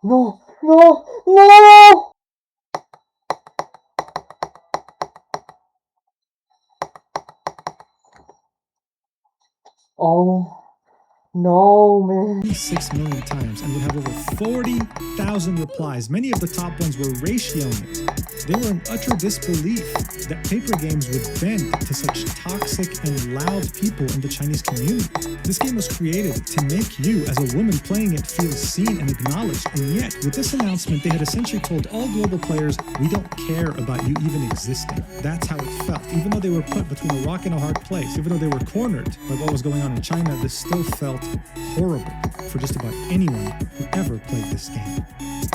No, no, no! Oh, no, man. 6 million times and would have over 40,000 replies. Many of the top ones were ratioing it. They were in utter disbelief that paper games would bend to such toxic and loud people in the Chinese community. This game was created to make you, as a woman playing it, feel seen and acknowledged. And yet, with this announcement, they had essentially told all global players, we don't care about you even existing. That's how it felt. Even though they were put between a rock and a hard place, even though they were cornered by what was going on in China, this still felt horrible for just about anyone who ever played this game.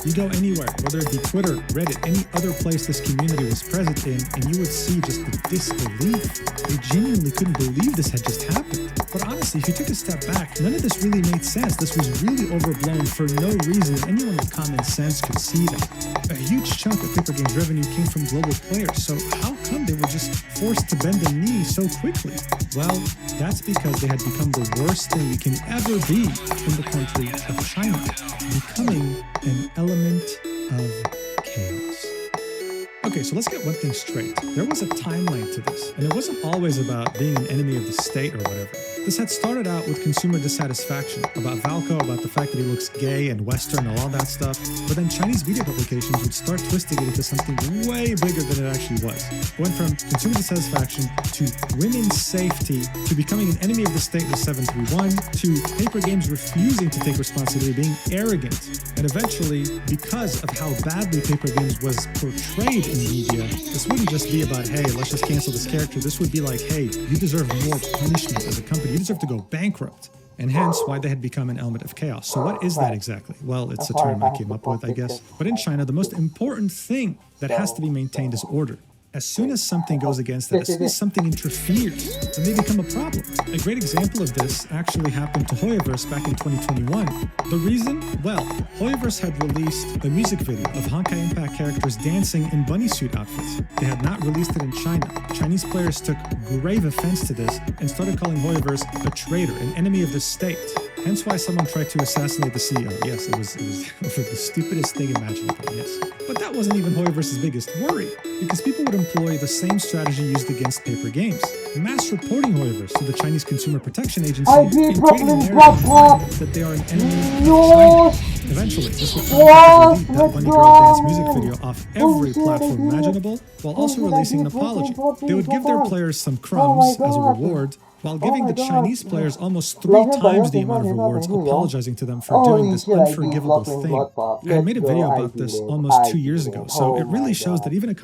You go anywhere, whether it be Twitter, Reddit, any other place this community was present in, and you would see just the disbelief. They genuinely couldn't believe this had just happened. But honestly, if you took a step back, none of this really made sense. This was really overblown for no reason. Anyone with common sense could see that. A huge chunk of Paper Games revenue came from global players, so how come they were just forced to bend the knee so quickly? Well, that's because they had become the worst thing you can ever be in the country of China, becoming an element of chaos. Okay, so let's get one thing straight. There was a timeline to this, and it wasn't always about being an enemy of the state or whatever. This had started out with consumer dissatisfaction about Valko, about the fact that he looks gay and Western and all that stuff, but then Chinese video publications would start twisting it into something way bigger than it actually was. It went from consumer dissatisfaction to women's safety to becoming an enemy of the state with 731 to Paper Games refusing to take responsibility, being arrogant, and eventually, because of how badly Paper Games was portrayed in media, this wouldn't just be about, hey, let's just cancel this character. This would be like, hey, you deserve more punishment as a company. You deserve to go bankrupt. And hence why they had become an element of chaos. So what is that exactly? Well, it's a term I came up with, I guess. But in China, the most important thing that has to be maintained is order. As soon as something goes against that, as soon as something interferes, then they become a problem. A great example of this actually happened to Hoyoverse back in 2021. The reason? Well, Hoyoverse had released a music video of Honkai Impact characters dancing in bunny suit outfits. They had not released it in China. Chinese players took grave offense to this and started calling Hoyoverse a traitor, an enemy of the state. Hence why someone tried to assassinate the CEO. Yes, it was the stupidest thing imaginable, yes. But that wasn't even Hoyoverse's biggest worry, because people would employ the same strategy used against Paper Games. Mass reporting Hoyoverse to the Chinese Consumer Protection Agency and creating a narrative that they are an enemy of China. Eventually, this would delete that Bunny Girl dance music video off every platform imaginable, while also releasing an apology. They would give their players some crumbs as a reward, while giving the Chinese players almost 3 times the amount of rewards, apologizing to them for doing this unforgivable thing. I made a video about this almost 2 years ago, so it really shows that even a company